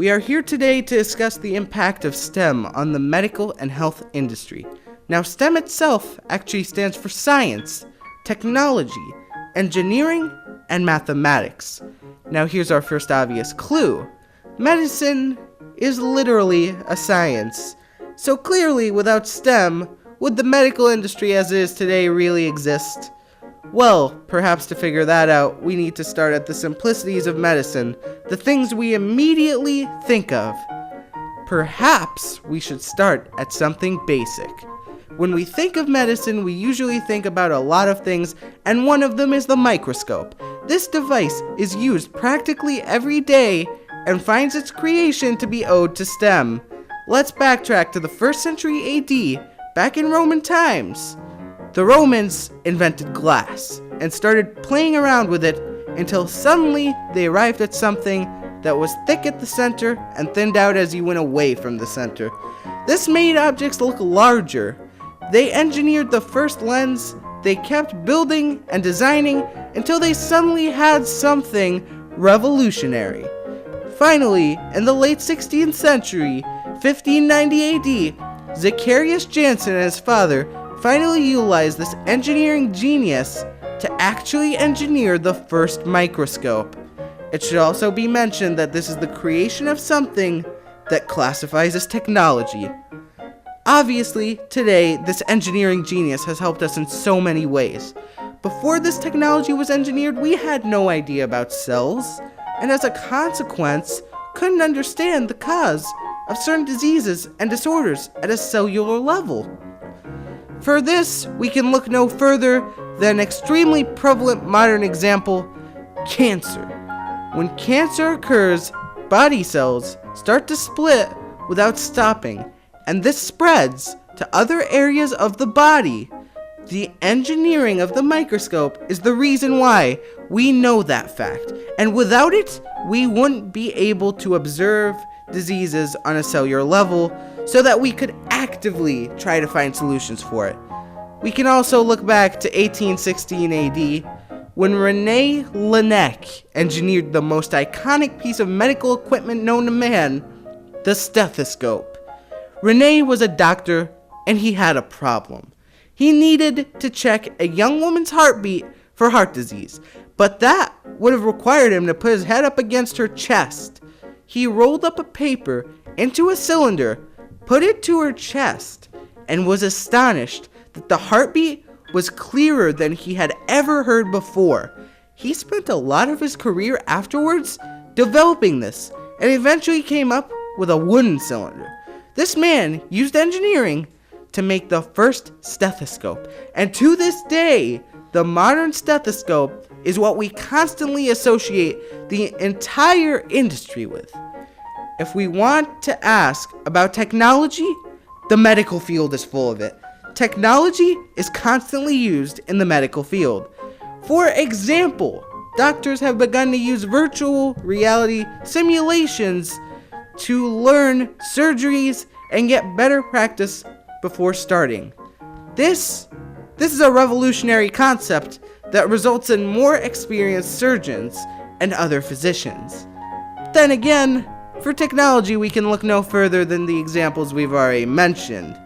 We are here today to discuss the impact of STEM on the medical and health industry. Now, STEM itself actually stands for science, technology, engineering, and mathematics. Now, here's our first obvious clue. Medicine is literally a science. So clearly, without STEM, would the medical industry as it is today really exist? Well, perhaps to figure that out, we need to start at the simplicities of medicine, the things we immediately think of. Perhaps we should start at something basic. When we think of medicine, we usually think about a lot of things, and one of them is the microscope. This device is used practically every day and finds its creation to be owed to STEM. Let's backtrack to the 1st century AD, back in Roman times. The Romans invented glass and started playing around with it until suddenly they arrived at something that was thick at the center and thinned out as you went away from the center. This made objects look larger. They engineered the first lens. They kept building and designing until they suddenly had something revolutionary. Finally, in the late 16th century, 1590 AD, Zacharias Janssen and his father finally utilized this engineering genius to actually engineer the first microscope. It should also be mentioned that this is the creation of something that classifies as technology. Obviously, today, this engineering genius has helped us in so many ways. Before this technology was engineered, we had no idea about cells, and as a consequence, couldn't understand the cause of certain diseases and disorders at a cellular level. For this, we can look no further than an extremely prevalent modern example, cancer. When cancer occurs, body cells start to split without stopping, and this spreads to other areas of the body. The engineering of the microscope is the reason why we know that fact, and without it, we wouldn't be able to observe diseases on a cellular level so that we could actively try to find solutions for it. We can also look back to 1816 AD when René Laennec engineered the most iconic piece of medical equipment known to man, the stethoscope. René was a doctor and he had a problem. He needed to check a young woman's heartbeat for heart disease, but that would have required him to put his head up against her chest. He rolled up a paper into a cylinder, put it to her chest, and was astonished that the heartbeat was clearer than he had ever heard before. He spent a lot of his career afterwards developing this, and eventually came up with a wooden cylinder. This man used engineering to make the first stethoscope, and to this day, the modern stethoscope is what we constantly associate the entire industry with. If we want to ask about technology, the medical field is full of it. Technology is constantly used in the medical field. For example, doctors have begun to use virtual reality simulations to learn surgeries and get better practice before starting. This is a revolutionary concept that results in more experienced surgeons and other physicians. Then again, for technology, we can look no further than the examples we've already mentioned.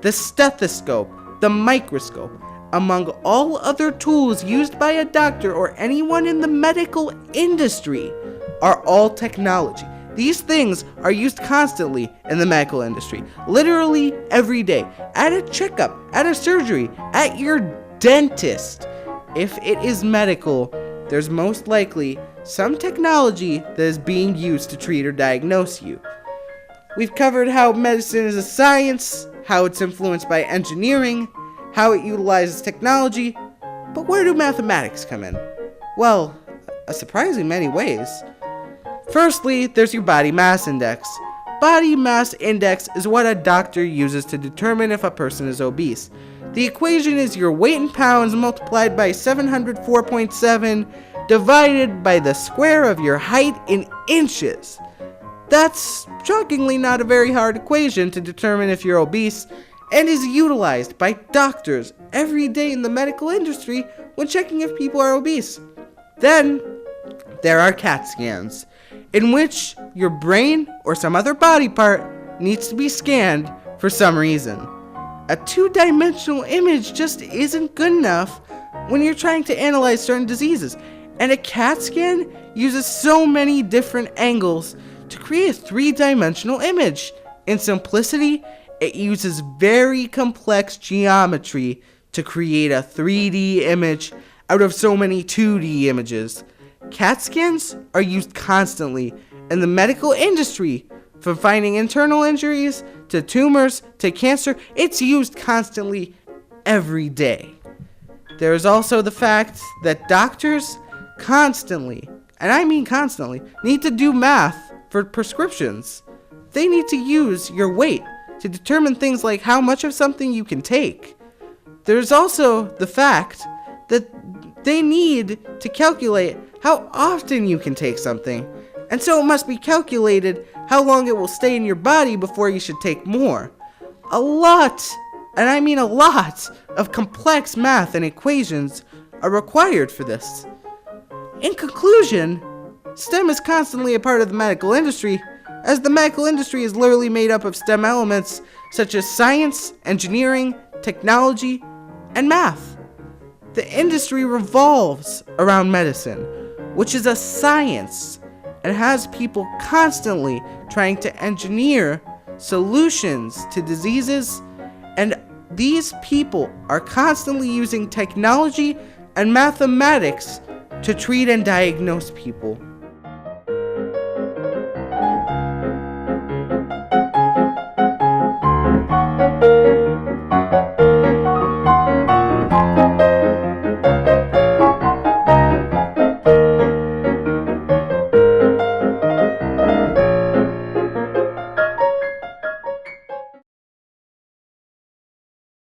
The stethoscope, the microscope, among all other tools used by a doctor or anyone in the medical industry, are all technology. These things are used constantly in the medical industry, literally every day, at a checkup, at a surgery, at your dentist. If it is medical, there's most likely some technology that is being used to treat or diagnose you. We've covered how medicine is a science, how it's influenced by engineering, how it utilizes technology, but where do mathematics come in? Well, a surprisingly many ways. Firstly, there's your body mass index. Body mass index is what a doctor uses to determine if a person is obese. The equation is your weight in pounds multiplied by 704.7 divided by the square of your height in inches. That's shockingly not a very hard equation to determine if you're obese, and is utilized by doctors every day in the medical industry when checking if people are obese. Then, there are CAT scans, in which your brain or some other body part needs to be scanned for some reason. A two-dimensional image just isn't good enough when you're trying to analyze certain diseases, and a CAT scan uses so many different angles to create a three-dimensional image. In simplicity, it uses very complex geometry to create a 3D image out of so many 2D images. CAT scans are used constantly in the medical industry, from finding internal injuries to tumors to cancer. It's used constantly every day. There is also the fact that doctors constantly, and I mean constantly, need to do math for prescriptions. They need to use your weight to determine things like how much of something you can take. There's also the fact that they need to calculate how often you can take something, and so it must be calculated how long it will stay in your body before you should take more. A lot, and I mean a lot, of complex math and equations are required for this. In conclusion, STEM is constantly a part of the medical industry, as the medical industry is literally made up of STEM elements such as science, engineering, technology, and math. The industry revolves around medicine, which is a science, and has people constantly trying to engineer solutions to diseases, and these people are constantly using technology and mathematics to treat and diagnose people.